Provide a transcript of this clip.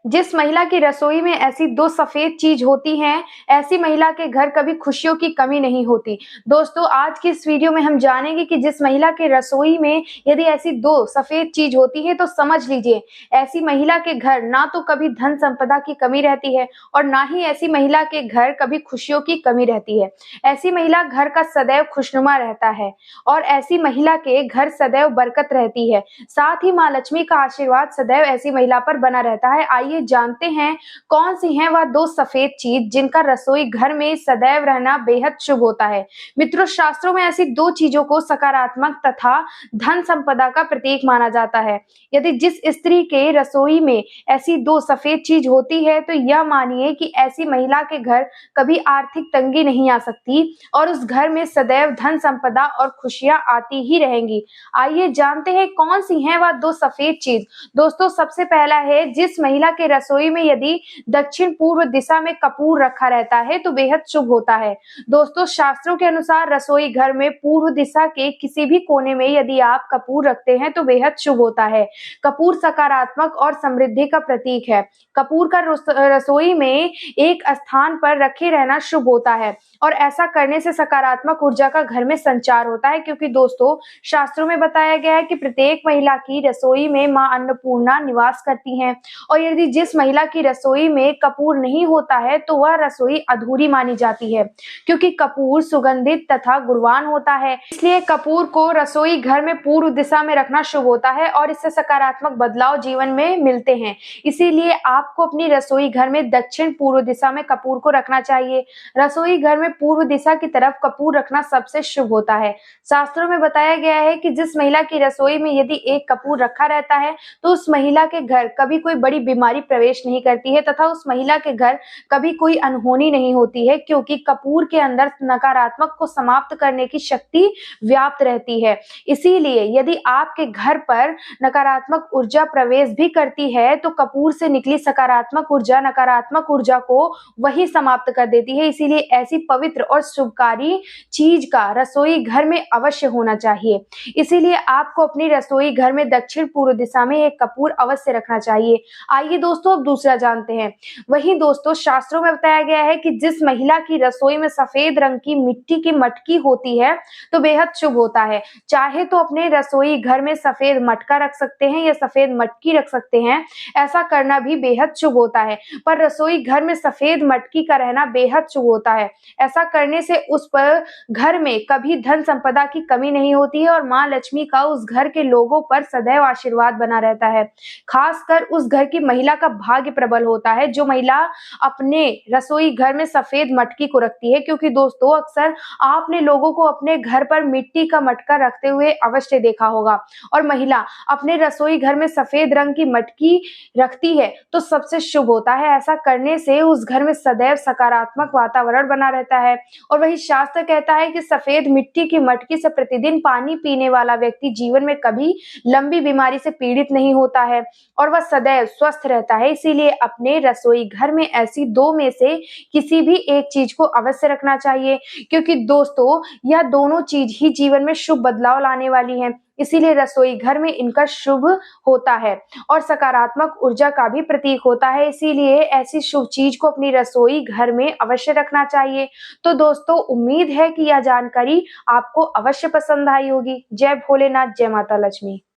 जिस महिला की रसोई में ऐसी 2 सफ़ेद चीज़ होती हैं, ऐसी महिला के घर कभी खुशियों की कमी नहीं होती। दोस्तों, आज की इस वीडियो में हम जानेंगे कि जिस महिला के रसोई में यदि ऐसी 2 सफ़ेद चीज़ होती है, तो समझ लीजिए ऐसी महिला के घर ना तो कभी धन संपदा की कमी रहती है और ना ही ऐसी महिला के घर कभी खुशियों की कमी रहती है। ऐसी महिला घर का सदैव खुशनुमा रहता है और ऐसी महिला के घर सदैव बरकत रहती है। साथ ही माँ लक्ष्मी का आशीर्वाद सदैव ऐसी महिला पर बना रहता है। आइए जानते हैं कौन सी हैं वह 2 सफेद चीज जिनका रसोई घर में सदैव रहना बेहद शुभ होता है। मित्रों, शास्त्रों में ऐसी 2 चीजों को सकारात्मक तथा धन संपदा का प्रतीक माना जाता है। यदि जिस स्त्री के रसोई में ऐसी 2 सफेद चीज होती है, तो यह मानिए कि ऐसी महिला के घर कभी आर्थिक तंगी नहीं आ सकती और उस घर में सदैव धन संपदा और खुशियां आती ही रहेंगी। आइए जानते हैं कौन सी हैं वह 2 सफेद चीज। दोस्तों, सबसे पहला है, जिस महिला के रसोई में यदि दक्षिण पूर्व दिशा में कपूर रखा रहता है तो बेहद शुभ होता है। दोस्तों, शास्त्रों के अनुसार रसोई घर में पूर्व दिशा के किसी भी कोने में यदि आप कपूर रखते हैं तो बेहद शुभ होता है। कपूर सकारात्मक और समृद्धि का प्रतीक है। कपूर का रसोई में एक स्थान पर रखे रहना शुभ होता है और ऐसा करने से सकारात्मक ऊर्जा का घर में संचार होता है, क्योंकि दोस्तों शास्त्रों में बताया गया है कि प्रत्येक महिला की रसोई में मां अन्नपूर्णा निवास करती हैं और यदि जिस महिला की रसोई में कपूर नहीं होता है तो वह रसोई अधूरी मानी जाती है, क्योंकि कपूर सुगंधित तथा गुणवान होता है। इसलिए कपूर को रसोई घर में पूर्व दिशा में रखना शुभ होता है और इससे सकारात्मक बदलाव जीवन में मिलते हैं। इसीलिए आपको अपनी रसोई घर में दक्षिण पूर्व दिशा में कपूर को रखना चाहिए। रसोई घर में पूर्व दिशा की तरफ कपूर रखना सबसे शुभ होता है। शास्त्रों में बताया गया है कि जिस महिला की रसोई में यदि एक कपूर रखा रहता है तो उस महिला के घर कभी कोई बड़ी बीमारी प्रवेश नहीं करती है तथा उस महिला के घर कभी कोई अनहोनी नहीं होती है, क्योंकि कपूर के अंदर नकारात्मक को समाप्त करने की शक्ति व्याप्त रहती है। इसीलिए यदि आपके घर पर नकारात्मक ऊर्जा प्रवेश भी करती है तो कपूर से निकली सकारात्मक ऊर्जा नकारात्मक ऊर्जा को वही समाप्त कर देती है। इसीलिए ऐसी पवित्र और शुभकारी चीज का रसोई घर में अवश्य होना चाहिए। इसीलिए आपको अपनी रसोई घर में दक्षिण पूर्व दिशा में एक कपूर अवश्य रखना चाहिए। आइए दोस्तों, अब दूसरा जानते हैं। वहीं दोस्तों, शास्त्रों में बताया गया है कि जिस महिला की रसोई में सफेद रंग की मिट्टी की मटकी होती है तो बेहद शुभ होता है। चाहे तो अपने रसोई घर में सफेद मटका रख सकते हैं या सफेद मटकी रख सकते हैं, ऐसा करना भी बेहद शुभ होता है। पर रसोई घर में सफेद मटकी का रहना बेहद शुभ होता है। ऐसा करने से उस पर घर में कभी धन संपदा की कमी नहीं होती है और माँ लक्ष्मी का उस घर के लोगों पर सदैव आशीर्वाद बना रहता है। खासकर उस घर की महिला का भाग्य प्रबल होता है जो महिला अपने रसोई घर में सफेद मटकी को रखती है, क्योंकि दोस्तों अक्सर आपने लोगों को अपने घर पर मिट्टी का मटका रखते हुए अवश्य देखा होगा और महिला अपने रसोई घर में सफेद रंग की मटकी रखती है तो सबसे शुभ होता है। ऐसा करने से उस घर में सदैव सकारात्मक वातावरण बना रहता है। और वही शास्त्र कहता है कि सफेद मिट्टी की मटकी से प्रतिदिन पानी पीने वाला व्यक्ति जीवन में कभी लंबी बीमारी से पीड़ित नहीं होता है और वह सदैव स्वस्थ रहता है। इसीलिए अपने रसोई घर में ऐसी 2 में से किसी भी एक चीज को अवश्य रखना चाहिए, क्योंकि दोस्तों यह दोनों चीज ही जीवन में शुभ बदलाव लाने वाली हैं। इसीलिए रसोई घर में इनका शुभ होता है और सकारात्मक ऊर्जा का भी प्रतीक होता है। इसीलिए ऐसी शुभ चीज को अपनी रसोई घर में अवश्य रखना चाहिए। तो दोस्तों, उम्मीद है कि यह जानकारी आपको अवश्य पसंद आई होगी। जय भोलेनाथ, जय माता लक्ष्मी।